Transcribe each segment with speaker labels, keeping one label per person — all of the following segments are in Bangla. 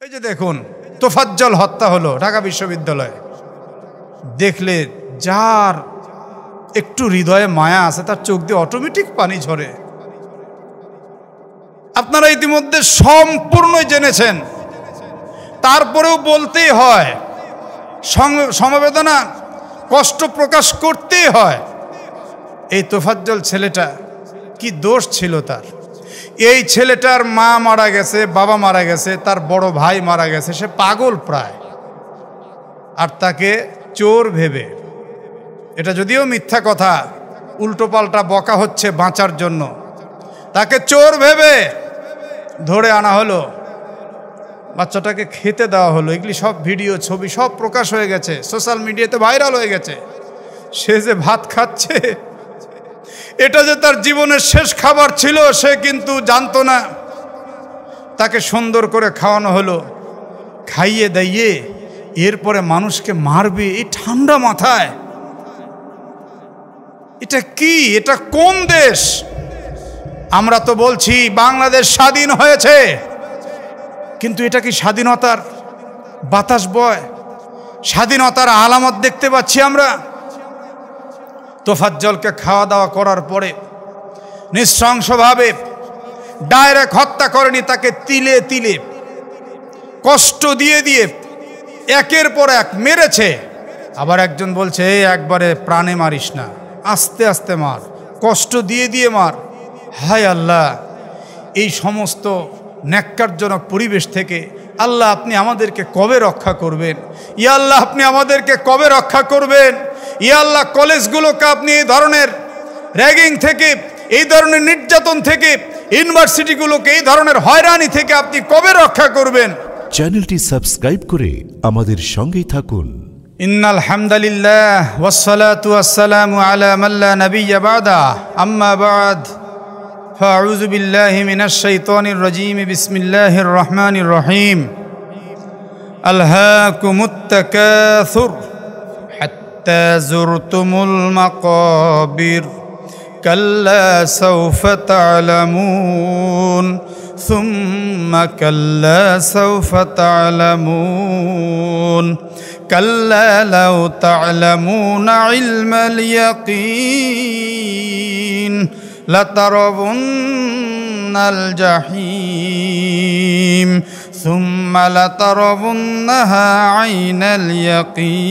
Speaker 1: এই যে দেখুন, তোফাজ্জল হত্যা হলো ঢাকা বিশ্ববিদ্যালয়ে। দেখলে যার একটু হৃদয়ে মায়া আছে তার চোখ দিয়ে অটোমেটিক পানি ঝরে। আপনারা ইতিমধ্যে সম্পূর্ণ জেনেছেন, তারপরেও বলতেই হয়, সমবেদনা কষ্ট প্রকাশ করতেই হয়। এই তোফাজ্জল ছেলেটা কি দোষ ছিল তার? এই ছেলেটার মা মারা গেছে, বাবা মারা গেছে, তার বড় ভাই মারা গেছে, সে পাগল প্রায়। আর তাকে চোর ভেবে, এটা যদিও মিথ্যা কথা, উল্টোপাল্টা বকা হচ্ছে বাঁচার জন্য, তাকে চোর ভেবে ধরে আনা হলো, বাচ্চাটাকে খেতে দেওয়া হলো। এগুলি সব ভিডিও ছবি সব প্রকাশ হয়ে গেছে, সোশ্যাল মিডিয়াতে ভাইরাল হয়ে গেছে। সে যে ভাত খাচ্ছে, এটা যে তার জীবনের শেষ খাবার ছিল সে কিন্তু জানতো না। তাকে সুন্দর করে খাওয়ানো হলো, খাইয়ে দাইয়ে এরপরে মানুষকে মারবে এই ঠান্ডা মাথায়। এটা কি? এটা কোন দেশ? আমরা তো বলছি বাংলাদেশ স্বাধীন হয়েছে, কিন্তু এটা কি স্বাধীনতার বাতাস বয়? স্বাধীনতার আলামত দেখতে পাচ্ছি আমরা? তোফাজ্জলকে খাওয়া দাওয়া করার পরে নৃশংসভাবে ডাইরেক্ট হত্যা করেনি, তাকে তিলে তিলে কষ্ট দিয়ে দিয়ে একের পর এক মেরেছে। আবার একজন বলছে একবারে প্রাণে মারিস না, আস্তে আস্তে মার, কষ্ট দিয়ে দিয়ে মার। হায় আল্লাহ, এই সমস্ত ন্যাক্কারজনক পরিবেশ থেকে আল্লাহ আপনি আমাদেরকে কবে রক্ষা করবেন? ইয়া আল্লাহ আপনি আমাদেরকে কবে রক্ষা করবেন? ইয়া আল্লাহ কলেজগুলোকে আপনি এই ধরনের র্যাগিং থেকে, এই ধরনের নির্যাতন থেকে, ইউনিভার্সিটিগুলোকে এই ধরনের হয়রানি থেকে আপনি কবে রক্ষা করবেন?
Speaker 2: চ্যানেলটি সাবস্ক্রাইব করে আমাদের সঙ্গেই থাকুন।
Speaker 1: ইন্নাল হামদুলিল্লাহ ওয়াসসালাতু ওয়াসসালামু আলা মান লা নাবিয়্যা বা'দা, আম্মা বা'দ, ফাআউযু বিল্লাহি মিনাশ শাইতানির রাজীম, বিসমিল্লাহির রহমানির রহিম। আলহাকুমুত তাকাসুর হাত্তা যুরতুমুল মাকাবির, কাল্লা সাওফা তা'লামুন, সুম্মা কাল্লা সাওফা তা'লামুন, কাল্লা লাউ তা'লামুনা ইলমাল ইয়াকিন, লাতারাবুন্নাল জাহিম, সুম্মা লাতারাবুন্নাহা আইনাল ইয়াকিন,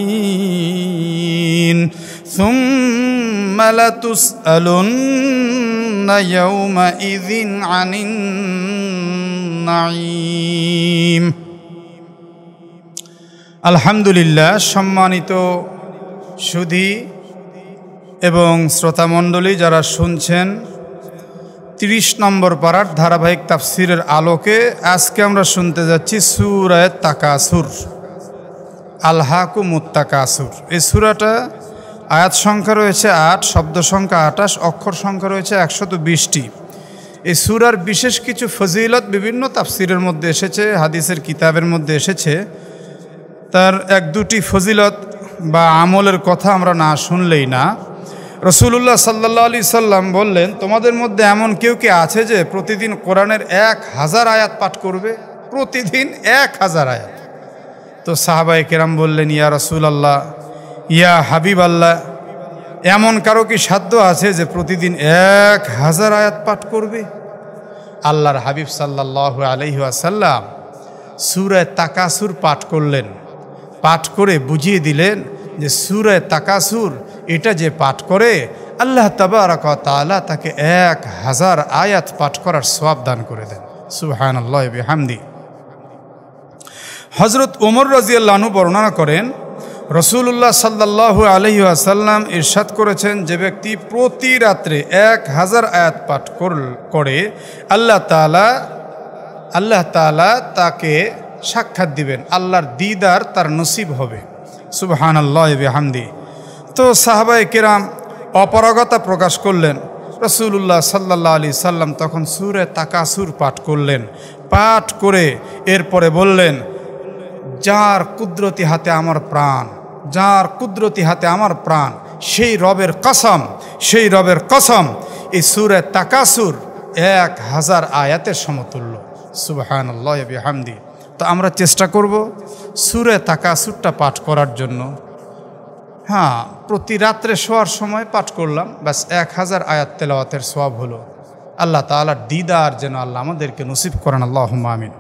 Speaker 1: সুম্মা লাতুসআলুন্না ইয়াওমাইযিন আনিন নাঈম। আলহামদুলিল্লাহ, সম্মানিত সুধী এবং শ্রোতামণ্ডলী যারা শুনছেন, 30 নম্বর পারার ধারাবাহিক তাফসিরের আলোকে আজকে আমরা শুনতে যাচ্ছি সূরা তাকাসুর, আলহাকুমুত তাকাসুর। এই সূরাটা আয়াত সংখ্যা রয়েছে 8, শব্দ সংখ্যা 28, অক্ষর সংখ্যা রয়েছে 120টি। এই সূরার বিশেষ কিছু ফজিলত বিভিন্ন তাফসিরের মধ্যে এসেছে, হাদিসের কিতাবের মধ্যে এসেছে। তার 1-2টি ফজিলত বা আমলের কথা আমরা না শুনলেই না। রাসূলুল্লাহ সাল্লাল্লাহু আলাইহি সাল্লাম বললেন, তোমাদের মধ্যে এমন কেউ কি আছে যে প্রতিদিন কোরআনের 1000 আয়াত পাঠ করবে? প্রতিদিন 1000 আয়াত। তো সাহাবায়ে কেরাম বললেন, ইয়া রাসূলুল্লাহ, ইয়া হাবিব আল্লাহ, এমন কারো কি সাধ্য আছে যে প্রতিদিন 1000 আয়াত পাঠ করবে? আল্লাহর হাবিব সাল্লাল্লাহু আলাইহি ওয়াসাল্লাম সূরা তাকাসুর পাঠ করলেন। পাঠ করে বুঝিয়ে দিলেন যে সূরা তাকাসুর এটা যে পাঠ করে আল্লাহ তাবারাক ওয়া তাআলা তাকে 1000 আয়াত পাঠ করার সওয়াব দান করে দেন। সুবহানাল্লাহি ওয়া বিহামদি। হযরত ওমর রাদিয়াল্লাহু আনহু বর্ণনা করেন, রাসূলুল্লাহ সাল্লাল্লাহু আলাইহি ওয়াসাল্লাম ইরশাদ করেছেন, যে ব্যক্তি প্রতি রাত্রে 1000 আয়াত পাঠ করে আল্লাহ তাআলা তাকে সাক্ষাৎ দিবেন, আল্লাহর দিদার তার নসিব হবে। সুবহানাল্লাহি ওয়া বিহামদি। তো সাহাবায়ে কেরাম অপারগতা প্রকাশ করলেন। রাসূলুল্লাহ সাল্লাল্লাহু আলাইহি সাল্লাম তখন সূরা তাকাসুর পাঠ করলেন। পাঠ করে এরপরে বললেন, যার কুদরতি হাতে আমার প্রাণ, যার কুদরতি হাতে আমার প্রাণ, সেই রবের কসম, এই সূরা তাকাসুর 1000 আয়াতের সমতুল্য। সুবহানাল্লাহি ওয়া বিহামদি। তো আমরা চেষ্টা করব সূরা তাকাসুরটা পাঠ করার জন্য। হ্যাঁ, প্রতি রাত্রে শোয়ার সময় পাঠ করলাম, ব্যাস 1000 আয়াত তেলাওয়াতের সওয়াব হলো। আল্লাহ তাআলার দিদার যেন আল্লাহ আমাদেরকে নসিব করেন, আল্লাহুম্মা আমিন।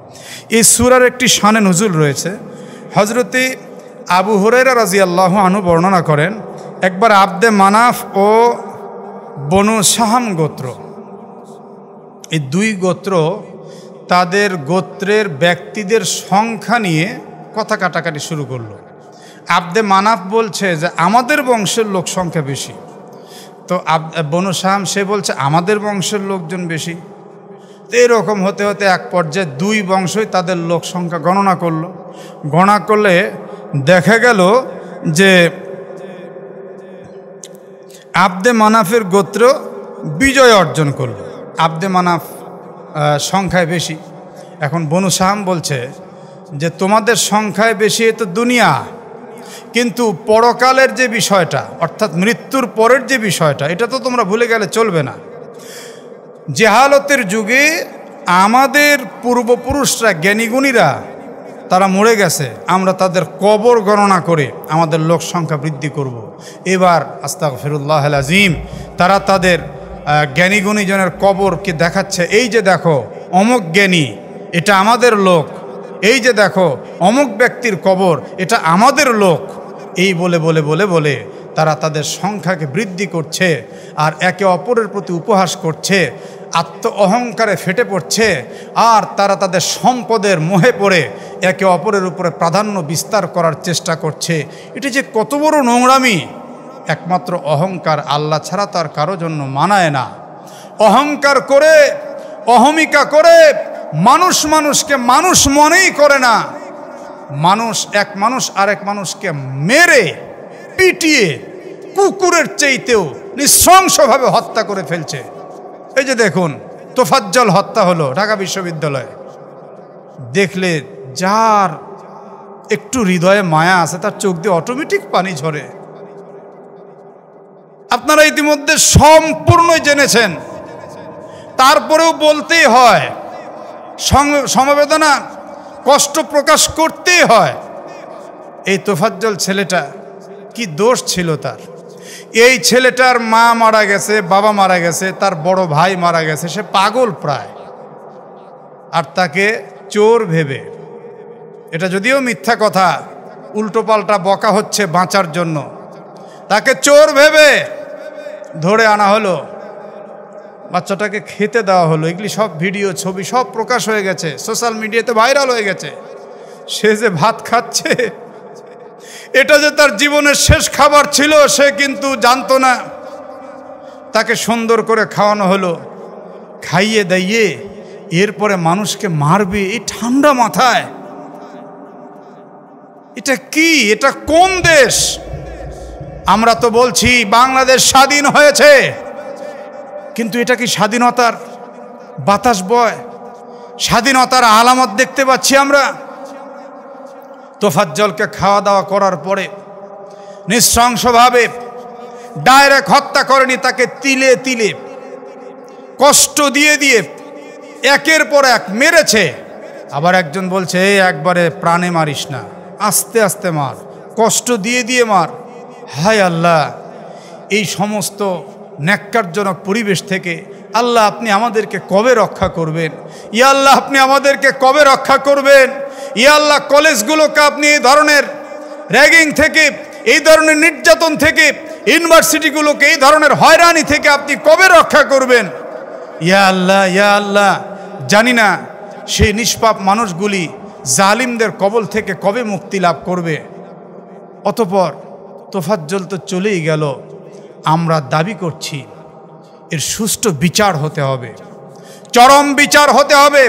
Speaker 1: এই সূরার একটি শানে নুজুল রয়েছে। হযরতে আবু হুরায়রা রাদিয়াল্লাহু আনহু বর্ণনা করেন, একবার আব্দে মানাফ ও বনু সাহাম গোত্র, এই দুই গোত্র তাদের গোত্রের ব্যক্তিদের সংখ্যা নিয়ে কথা কাটাকাটি শুরু করলো। আব্দে মানাফ বলছে যে আমাদের বংশের লোক সংখ্যা বেশি, তো বনু সাহাম সে বলছে আমাদের বংশের লোকজন বেশি। তো এরকম হতে হতে এক পর্যায়ে দুই বংশই তাদের লোক সংখ্যা গণনা করলো। গণনা করলে দেখা গেল যে আব্দে মানাফের গোত্র বিজয় অর্জন করল, আব্দে মানাফ সংখ্যায় বেশি। এখন বনু সাহাম বলছে যে তোমাদের সংখ্যায় বেশি এ তো দুনিয়া, কিন্তু পরকালের যে বিষয়টা অর্থাৎ মৃত্যুর পরের যে বিষয়টা, এটা তো তোমরা ভুলে গেলে চলবে না। জেহালতের যুগে আমাদের পূর্বপুরুষরা জ্ঞানীগুণীরা তারা মরে গেছে, আমরা তাদের কবর গণনা করে আমাদের লোক সংখ্যা বৃদ্ধি করব। এবার আস্তাগফিরুল্লাহ আযীম, তারা তাদের জ্ঞানীগুণীজনের কবরকে দেখাচ্ছে, এই যে দেখো অমুক জ্ঞানী, এটা আমাদের লোক, এই যে দেখো অমুক ব্যক্তির কবর, এটা আমাদের লোক। এই বলে বলে বলে বলে তারা তাদের সংখ্যাকে বৃদ্ধি করছে আর একে অপরের প্রতি উপহাস করছে, আত্ম অহংকারে ফেটে পড়ছে, আর তারা তাদের সম্পদের মোহে পড়ে একে অপরের উপরে প্রাধান্য বিস্তার করার চেষ্টা করছে। এটি যে কত বড় নোংরামি! একমাত্র অহংকার আল্লাহ ছাড়া তার কারো জন্য মানায় না। অহংকার করে, অহমিকা করে মানুষ মানুষকে মানুষ মনেই করে না। মানুষ এক মানুষ আরেক মানুষকে মেরে পিটিয়ে কুকুরের চাইতেও নৃশংসভাবে হত্যা করে ফেলছে। এই যে দেখুন, তোফাজ্জল হত্যা হলো ঢাকা বিশ্ববিদ্যালয়ে। দেখলে যার একটু হৃদয়ে মায়া আছে তার চোখ দিয়ে অটোমেটিক পানি ঝরে। আপনারা ইতিমধ্যে সম্পূর্ণই জেনেছেন, তারপরেও বলতেই হয়, সমবেদনা কষ্ট প্রকাশ করতেই হয়। এই তোফাজ্জল ছেলেটা কি দোষ ছিল তার? এই ছেলেটার মা মারা গেছে, বাবা মারা গেছে, তার বড় ভাই মারা গেছে, সে পাগল প্রায়। আর তাকে চোর ভেবে, এটা যদিও মিথ্যা কথা, উল্টোপাল্টা বকা হচ্ছে বাঁচার জন্য, তাকে চোর ভেবে ধরে আনা হলো, বাচ্চাটাকে খেতে দেওয়া হলো। এগুলি সব ভিডিও ছবি সব প্রকাশ হয়ে গেছে, সোশ্যাল মিডিয়াতে ভাইরাল হয়ে গেছে। সে যে ভাত খাচ্ছে, এটা যে তার জীবনের শেষ খাবার ছিল সে কিন্তু জানতো না। তাকে সুন্দর করে খাওয়ানো হলো, খাইয়ে দাইয়ে এরপরে মানুষকে মারবে এই ঠান্ডা মাথায়। এটা কি? এটা কোন দেশ? আমরা তো বলছি বাংলাদেশ স্বাধীন হয়েছে, কিন্তু এটা কি স্বাধীনতার বাতাস বয়? স্বাধীনতার আলামত দেখতে পাচ্ছি আমরা? তোফাজ্জলকে খাওয়া দাওয়া করার পরে নৃশংসভাবে ডাইরেক্ট হত্যা করেনি, তাকে তিলে তিলে কষ্ট দিয়ে দিয়ে একের পর এক মেরেছে। আবার একজন বলছে এই একবারে প্রাণে মারিস না, আস্তে আস্তে মার, কষ্ট দিয়ে দিয়ে মার। হায় আল্লাহ, এই সমস্ত ন্যাক্কারজনক পরিবেশ থেকে আল্লাহ আপনি আমাদেরকে কবে রক্ষা করবেন? ইয়া আল্লাহ আপনি আমাদেরকে কবে রক্ষা করবেন? ইয়া আল্লাহ কলেজগুলোকে আপনি এই ধরনের র্যাগিং থেকে, এই ধরনের নির্যাতন থেকে, ইউনিভার্সিটিগুলোকে এই ধরনের হয়রানি থেকে আপনি কবে রক্ষা করবেন? ইয়া আল্লাহ, ইয়া আল্লাহ, জানি না সেই নিষ্পাপ মানুষগুলি জালিমদের কবল থেকে কবে মুক্তি লাভ করবে। অতঃপর তোফাজ্জল তো চলেই গেল। আমরা দাবি করছি এর সুষ্ঠু বিচার হতে হবে, চরম বিচার হতে হবে।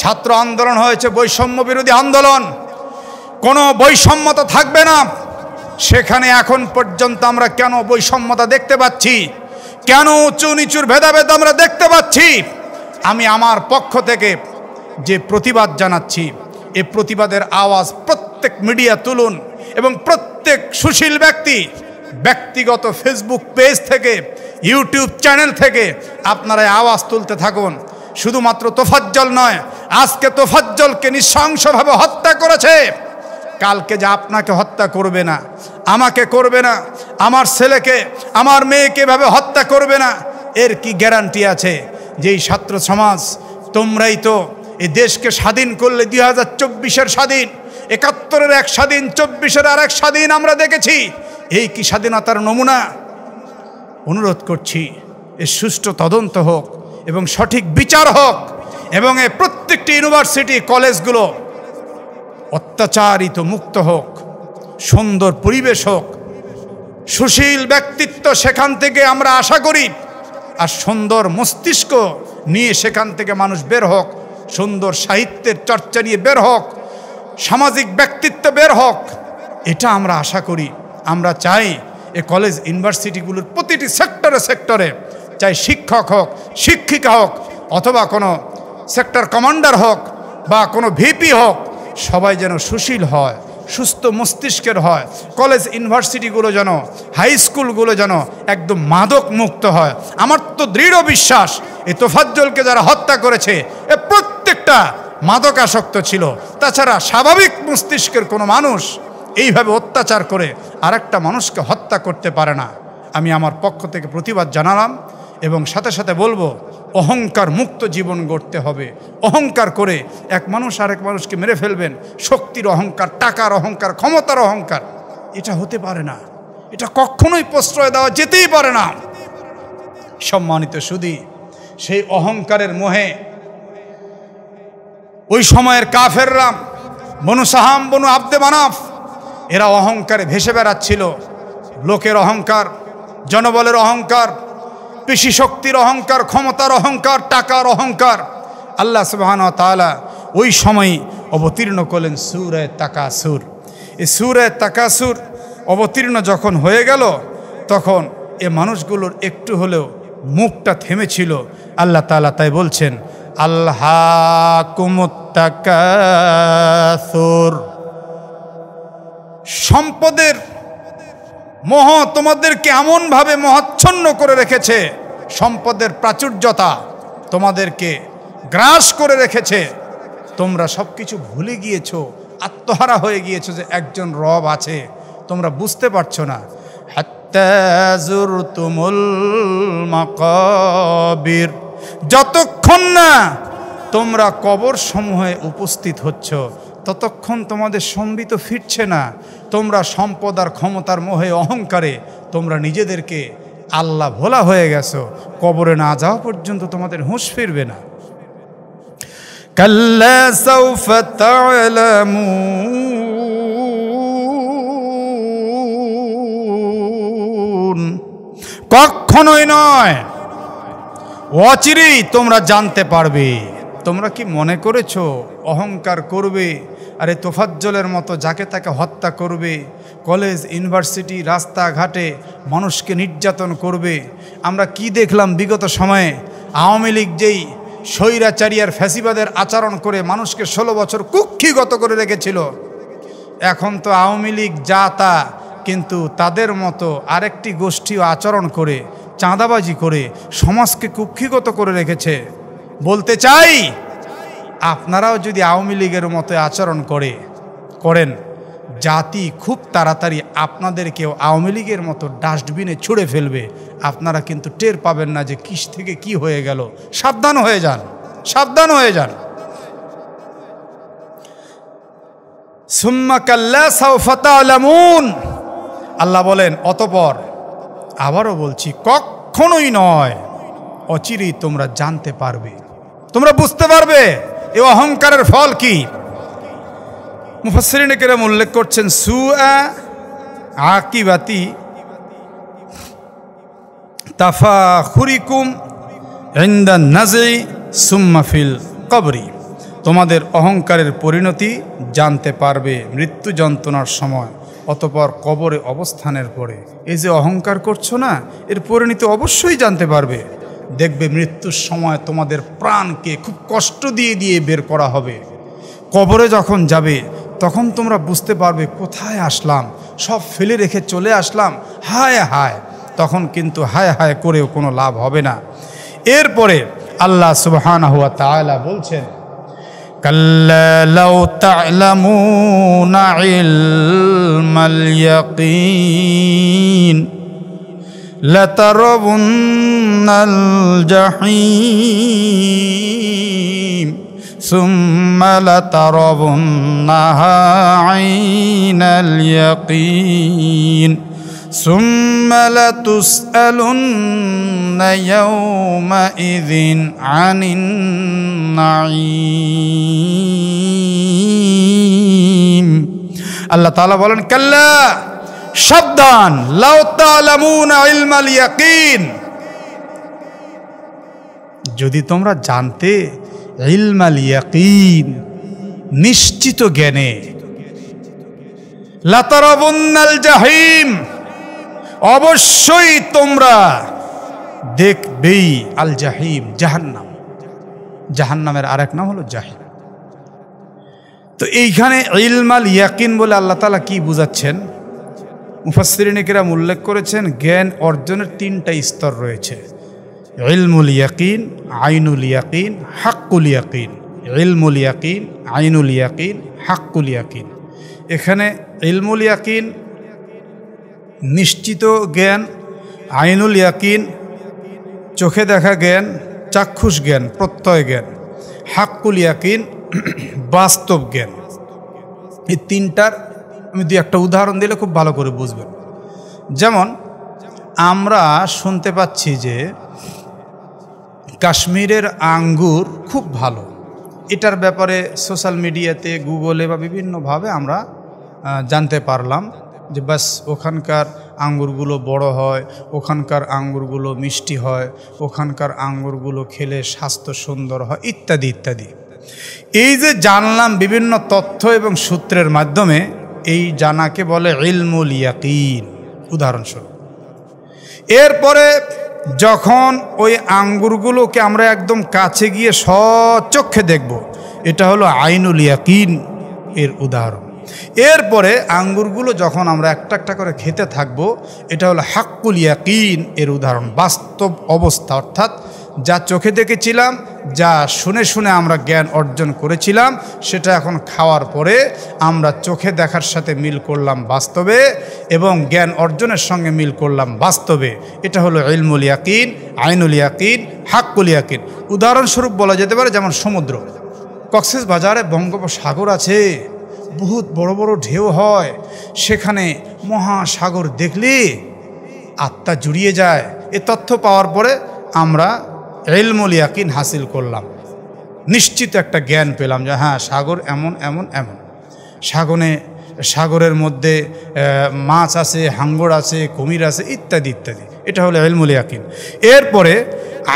Speaker 1: ছাত্র আন্দোলন হয়েছে বৈষম্য বিরোধী আন্দোলন, কোনো বৈষম্যতা থাকবে না সেখানে। এখন পর্যন্ত আমরা কেন বৈষম্যতা দেখতে পাচ্ছি? কেন উঁচু নিচুর ভেদাভেদ আমরা দেখতে পাচ্ছি? আমি আমার পক্ষ থেকে যে প্রতিবাদ জানাচ্ছি, এই প্রতিবাদের আওয়াজ প্রত্যেক মিডিয়া তুলুন এবং প্রত্যেক সুশীল ব্যক্তি ব্যক্তিগত ফেসবুক পেজ থেকে, ইউটিউব চ্যানেল থেকে আপনারা আওয়াজ তুলতে থাকুন। শুধুমাত্র তোফাজ্জল নয়, আজকে তোফাজ্জলকে নৃশংসভাবে হত্যা করেছে। কালকে যে আপনাকে হত্যা করবে না, আমাকে করবে না, আমার ছেলেকে আমার মেয়েকে এভাবে হত্যা করবে না, এর কি গ্যারান্টি আছে? যেই ছাত্র সমাজ তোমরাই তো এই দেশকে স্বাধীন করলে, 2024-এর স্বাধীন, 71-এর এক স্বাধীন, 24-এর আর এক স্বাধীন আমরা দেখেছি। এই কি স্বাধীনতার নমুনা? অনুরোধ করছি এর সুষ্ঠু তদন্ত হোক এবং সঠিক বিচার হোক, এবং এই প্রত্যেকটি ইউনিভার্সিটি কলেজগুলো অত্যাচারিত মুক্ত হোক, সুন্দর পরিবেশ হোক, সুশীল ব্যক্তিত্ব সেখান থেকে আমরা আশা করি, আর সুন্দর মস্তিষ্ক নিয়ে সেখান থেকে মানুষ বের হোক, সুন্দর সাহিত্যের চর্চা নিয়ে বের হোক, সামাজিক ব্যক্তিত্ব বের হোক, এটা আমরা আশা করি। আমরা চাই এই কলেজ ইউনিভার্সিটিগুলোর প্রতিটি সেক্টরে সেক্টরে, চাই শিক্ষক হোক, শিক্ষিকা হোক, অথবা কোনো সেক্টর কমান্ডার হোক বা কোনো ভিপি হোক, সবাই যেন সুশীল হয়, সুস্থ মস্তিষ্কের হয়। কলেজ ইউনিভার্সিটিগুলো যেন, হাই স্কুলগুলো যেন একদম মাদক মুক্ত হয়। আমার তো দৃঢ় বিশ্বাস এই তোফাজ্জলকে যারা হত্যা করেছে এ প্রত্যেকটা মাদকাসক্ত ছিল। তাছাড়া স্বাভাবিক মস্তিষ্কের কোনো মানুষ এইভাবে অত্যাচার করে আরেকটা মানুষকে হত্যা করতে পারে না। আমি আমার পক্ষ থেকে প্রতিবাদ জানালাম, এবং সাথে সাথে বলবো অহংকার মুক্ত জীবন গড়তে হবে। অহংকার করে এক মানুষ আরেক মানুষকে মেরে ফেলবেন, শক্তির অহংকার, টাকার অহংকার, ক্ষমতার অহংকার, এটা হতে পারে না, এটা কখনোই প্রশ্রয় দেওয়া যেতেই পারে না। সম্মানিত সুধী, সেই অহংকারের মোহে ওই সময়ের কাফেররা, বনু সাহাম, বনু আব্দে মানাফ, এরা অহংকারে ভেসে বেড়াচ্ছিল। লোকের অহংকার, জনবলের অহংকার, পেশি শক্তির অহংকার, ক্ষমতার অহংকার, টাকার অহংকার। আল্লাহ সুবহানাহু ওয়া তাআলা ওই সময় অবতীর্ণ করলেন সূরা তাকাসুর। এই সূরা তাকাসুর অবতীর্ণ যখন হয়ে গেল, তখন এ মানুষগুলোর একটু হলেও মুখটা থেমেছিল। আল্লাহ তাআলা তাই বলছেন, আলহাকুমুত তাকাসুর, সম্পদের মোহ তোমাদেরকে এমনভাবে মোহাচ্ছন্ন করে রেখেছে, সম্পদের প্রাচুর্যতা তোমাদেরকে গ্রাস করে রেখেছে, তোমরা সব কিছু ভুলে গিয়েছো, আত্মহারা হয়ে গিয়েছো যে একজন রব আছে, তোমরা বুঝতে পারছো না। হাত্তা যুরতুমুল মাকাবির, যতক্ষণ না তোমরা কবর সমূহে উপস্থিত হচ্ছ, ততক্ষণ তোমাদের সম্বিত ফিরছে না। তোমরা সম্পদ আর ক্ষমতার মোহে, অহংকারে তোমরা নিজেদেরকে আল্লাহ ভোলা হয়ে গেছো। কবরে না যাওয়া পর্যন্ত তোমাদের হুঁশ ফিরবে না। কাল্লা সাউফা তা'লামুন, কখনোই নয়, অচিরেই তোমরা জানতে পারবে। তোমরা কি মনে করেছো অহংকার করবে আর এই তোফাজ্জলের মতো যাকে তাকে হত্যা করবে, কলেজ ইউনিভার্সিটি রাস্তাঘাটে মানুষকে নির্যাতন করবে? আমরা কি দেখলাম বিগত সময়ে? আওয়ামী লীগ যেই স্বৈরাচারী আর ফ্যাসিবাদের আচরণ করে মানুষকে 16 বছর কুক্ষিগত করে রেখেছিল, এখন তো আওয়ামী লীগ যা তা, কিন্তু তাদের মতো আরেকটি গোষ্ঠীও আচরণ করে, চাঁদাবাজি করে সমাজকে কুক্ষিগত করে রেখেছে। বলতে চাই, আপনারাও যদি আওয়ামী লীগের মতো আচরণ করেন, জাতি খুব তাড়াতাড়ি আপনাদেরকেও আওয়ামী লীগের মতো ডাস্টবিনে ছুঁড়ে ফেলবে। আপনারা কিন্তু টের পাবেন না যে কিস থেকে কি হয়ে গেল। সাবধান হয়ে যান, সাবধান হয়ে যান। সুম্মা কাল্লা সাউফা তা'লামুন, আল্লাহ বলেন অতঃপর, আবারও বলছি, কখনোই নয়, অচিরেই তোমরা জানতে পারবে, তোমরা বুঝতে পারবে এই অহংকারের ফল কি। মুফাসসিরিন কেরাম উল্লেখ করছেন, সুআ আকিবাতি তাফাখুরিকুম ইনদা নাজি সুম্মা ফিল কবরি, তোমাদের অহংকারের পরিণতি জানতে পারবে মৃত্যু যন্ত্রণার সময়, অতঃপর কবরে অবস্থানের পরে। এই যে অহংকার করছো না, এর পরিণতি অবশ্যই জানতে পারবে। দেখবে মৃত্যুর সময় তোমাদের প্রাণকে খুব কষ্ট দিয়ে দিয়ে বের করা হবে। কবরে যখন যাবে তখন তোমরা বুঝতে পারবে কোথায় আসলাম, সব ফেলে রেখে চলে আসলাম, হায় হায়। তখন কিন্তু হায় হায় করেও কোনো লাভ হবে না। এরপরে আল্লাহ সুবহানাহু ওয়া তাআলা বলছেন, কাল্লা লাউ তা'লামুনা ইলমাল ইয়াকিন লাতারাবুন্নাল জাহিম সুম্মা লাতারাবুন্নাহা আইনাল ইয়াকিন সুম্মা লাতুসআলুন্না ইয়াওমাইযিন আনিন নাঈম। আল্লাহ তাআলা বলেন, কাল্লা, সাবধান, লাউ তা'লামুনা ইলমাল ইয়াকিন, যদি তোমরা জানতে ইলমাল ইয়াকিন, নিশ্চিত জ্ঞানে, লাতারাবুন্নাল জাহিম, অবশ্যই তোমরা দেখবেই আল জাহিম, জাহান্নাম। জাহান্নামের আরেক নাম হলো জাহিম। তো এইখানে ইলমাল ইয়াকিন বলে আল্লাহ তাআলা কি বুঝাচ্ছেন? মুফাসসিরিনে কেরাম উল্লেখ করেছেন, জ্ঞান অর্জনের 3টা স্তর রয়েছে: ইলমুল ইয়াকিন, আইনুল ইয়াকিন, হাক্কুল ইয়াকিন। ইলমুল ইয়াকিন, আইনুল ইয়াকিন, হাক্কুল ইয়াকিন। এখানে ইলমুল ইয়াকিন নিশ্চিত জ্ঞান, আইনুল ইয়াকিন চোখে দেখা জ্ঞান, চাক্ষুষ জ্ঞান, প্রত্যয় জ্ঞান, হাক্কুল ইয়াকিন বাস্তব জ্ঞান। এই 3টার আমি একটা উদাহরণ দিলে খুব ভালো করে বুঝবেন। যেমন আমরা শুনতে পাচ্ছি যে কাশ্মীরের আঙ্গুর খুব ভালো, এটার ব্যাপারে সোশ্যাল মিডিয়াতে, গুগলে বা বিভিন্নভাবে আমরা জানতে পারলাম যে বাস ওখানকার আঙ্গুরগুলো বড় হয়, ওখানকার আঙ্গুরগুলো মিষ্টি হয়, ওখানকার আঙ্গুরগুলো খেলে স্বাস্থ্য সুন্দর হয়, ইত্যাদি ইত্যাদি। এই যে জানলাম বিভিন্ন তথ্য এবং সূত্রের মাধ্যমে, এই জানাকে বলে ইলমুল ইয়াকিন, উদাহরণস্বরূপ। এরপরে যখন ওই আঙ্গুরগুলোকে আমরা একদম কাছে গিয়ে সচক্ষে দেখব, এটা হলো আইনুল ইয়াকিন এর উদাহরণ। এরপরে আঙ্গুরগুলো যখন আমরা একটা একটা করে খেতে থাকবো, এটা হলো হাক্কুল ইয়াকিন এর উদাহরণ, বাস্তব অবস্থা। অর্থাৎ যা চোখে দেখেছিলাম, যা শুনে শুনে আমরা জ্ঞান অর্জন করেছিলাম, সেটা এখন খাওয়ার পরে আমরা চোখে দেখার সাথে মিল করলাম বাস্তবে, এবং জ্ঞান অর্জনের সঙ্গে মিল করলাম বাস্তবে। এটা হলো ইলমুল ইয়াকিন, আইনুল ইয়াকিন, হাক্কুল ইয়াকিন। উদাহরণস্বরূপ বলা যেতে পারে যেমন সমুদ্র, কক্সবাজারে বঙ্গোপসাগর আছে, বহুত বড় বড় ঢেউ হয়, সেখানে মহাসাগর দেখলে আত্মা জুড়িয়ে যায়। এ তথ্য পাওয়ার পরে আমরা ইলমুল ইয়াকিন হাসিল করলাম, নিশ্চিত একটা জ্ঞান পেলাম যে হ্যাঁ, সাগর এমন এমন এমন, সাগরের মধ্যে মাছ আছে, হাঙ্গর আছে, কুমির আছে, ইত্যাদি ইত্যাদি। এটা হলো ইলমুল ইয়াকিন। এরপরে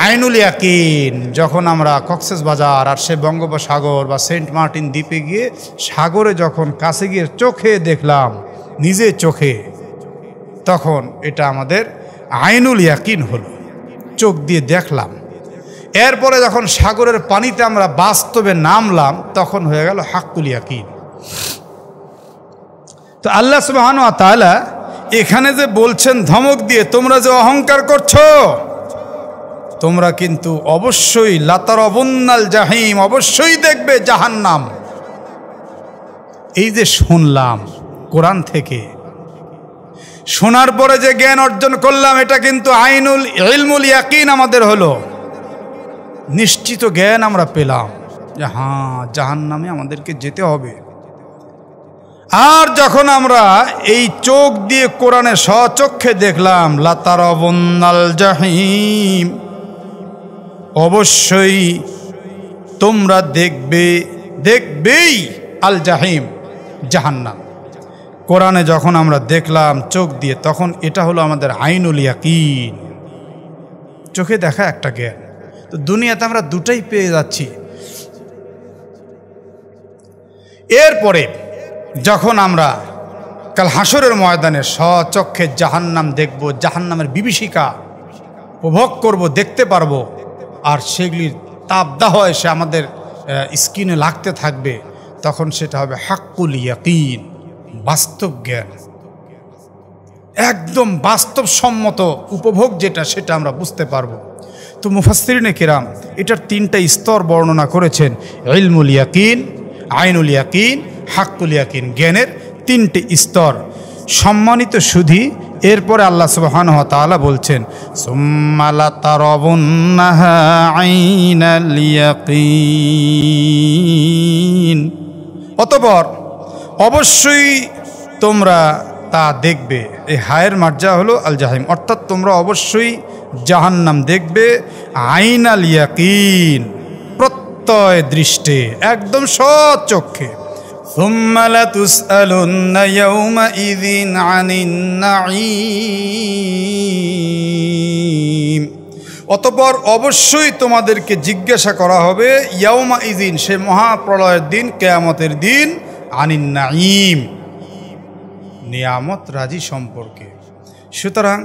Speaker 1: আইনুল ইয়াকিন, যখন আমরা কক্সবাজার আর সে বঙ্গোপসাগর বা সেন্ট মার্টিন দ্বীপে গিয়ে সাগরে যখন কাছে গিয়ে চোখে দেখলাম, নিজে চোখে, তখন এটা আমাদের আইনুল ইয়াকিন হলো, চোখ দিয়ে দেখলাম। এরপরে যখন সাগরের পানিতে আমরা বাস্তবে নামলাম, তখন হয়ে গেল হাক্কুল ইয়াকিন। তো আল্লাহ সুবহানাহু ওয়া তাআলা এখানে যে বলছেন ধমক দিয়ে, তোমরা যে অহংকার করছো, তোমরা কিন্তু অবশ্যই লাতারাবুন্নাল জাহিম, অবশ্যই দেখবে জাহান্নাম। এই যে শুনলাম কোরআন থেকে, শোনার পরে যে জ্ঞান অর্জন করলাম, এটা কিন্তু আইনুল ইলমুল ইয়াকিন আমাদের হলো, নিশ্চিত জ্ঞান আমরা পেলাম যে হ্যাঁ, জাহান্নামে আমাদেরকে যেতে হবে। আর যখন আমরা এই চোখ দিয়ে কোরআনে সচক্ষে দেখলাম, লাতারাবুন্নাল জাহিম, অবশ্যই তোমরা দেখবেই আল জাহিম, জাহান্নাম। কোরআনে যখন আমরা দেখলাম চোখ দিয়ে, তখন এটা হলো আমাদের আইনুল ইয়াকিন, চোখে দেখা একটা জ্ঞান। তো দুনিয়াতে আমরা দুটাই পেয়ে যাচ্ছি। এরপরে যখন আমরা কাল হাসরের ময়দানে সচক্ষে জাহান্নাম দেখব, জাহান্নামের বিভীষিকা উপভোগ করব, দেখতে পারবো, আর সেগুলির তাপদাহ এসে আমাদের স্কিনে লাগতে থাকবে, তখন সেটা হবে হাক্কুল ইয়াকিন, বাস্তব জ্ঞান, একদম বাস্তবসম্মত উপভোগ যেটা, সেটা আমরা বুঝতে পারবো। তো মুফাসসিরিনে কিরাম এটার 3টা স্তর বর্ণনা করেছেন, ইলমুল ইয়াকিন, আইনুল ইয়াকিন, হাক্কুল ইয়াকিন। জ্ঞানের 3টে স্তর। সম্মানিত সুধী, এরপরে আল্লাহ সুবহানাহু ওয়া তাআলা বলছেন, সুম্মা লাতারাবুন্নাহা আইনাল ইয়াকিন, অতঃপর অবশ্যই তোমরা তা দেখবে। এই হায়ের মার্জা হলো আল জাহিম, অর্থাৎ তোমরা অবশ্যই জাহান্নাম দেখবে। আইনাল ইয়াকিন, প্রত্যয় দৃষ্টে, একদম সচক্ষে। সুম্মা লাতুসআলুন্না ইয়াওমাইযিন আনিন নাঈম, অতঃপর অবশ্যই তোমাদেরকে জিজ্ঞাসা করা হবে ইয়াওমাইযিন, সে মহাপ্রলয়ের দিন, কিয়ামতের দিন, আনিন নাঈম, নিয়ামত রাজি সম্পর্কে। সুতরাং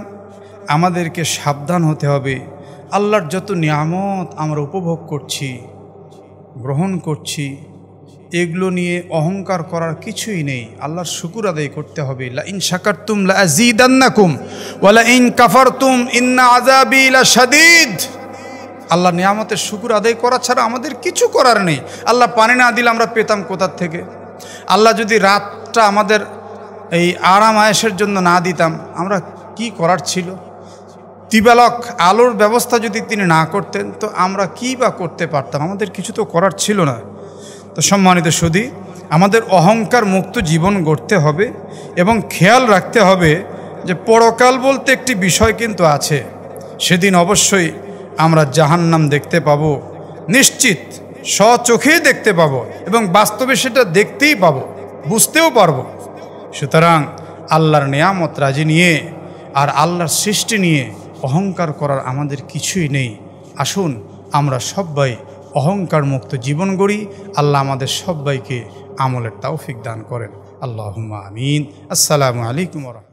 Speaker 1: আমাদেরকে সাবধান হতে হবে। আল্লাহর যত নিয়ামত আমরা উপভোগ করছি, গ্রহণ করছি, এগুলো নিয়ে অহংকার করার কিছুই নেই। আল্লাহর শুকর আদায় করতে হবে। লা ইন শাকারতুম লা আযীদান্নাকুম ওয়া লা ইন কাফারতুম ইন্না আযাবি লাশাদীদ। আল্লাহর নিয়ামতের শুকর আদায় করা ছাড়া আমাদের কিছু করার নেই। আল্লাহ পানি না দিলে আমরা পেতাম কোথা থেকে? আল্লাহ যদি রাতটা আমাদের এই আরাম আয়েশের জন্য না দিতাম, আমরা কি করার ছিল? তিবালক আলোর ব্যবস্থা যদি তিনি না করতেন, তো আমরা কি বা করতে পারতাম? আমাদের কিছু তো করার ছিল না। তো সম্মানিত সুধী, আমাদের অহংকার মুক্ত জীবন গড়তে হবে এবং খেয়াল রাখতে হবে যে পরকাল বলতে একটি বিষয় কিন্তু আছে। সেদিন অবশ্যই আমরা জাহান্নাম দেখতে পাবো, নিশ্চিত স্বচোখেই দেখতে পাবো এবং বাস্তবে সেটা দেখতেই পাবো, বুঝতেও পারবো। সুতরাং আল্লাহর নিয়ামত রাজি নিয়ে আর আল্লাহর সৃষ্টি নিয়ে অহংকার করার আমাদের কিছুই নেই। আসুন আমরা সবাই অহংকার মুক্ত জীবন গড়ি। আল্লাহ আমাদের সবাইকে আমলের তৌফিক দান করেন। আল্লাহুম্মা আমিন। আসসালামু আলাইকুম ওয়া রাহমাতুল্লাহ।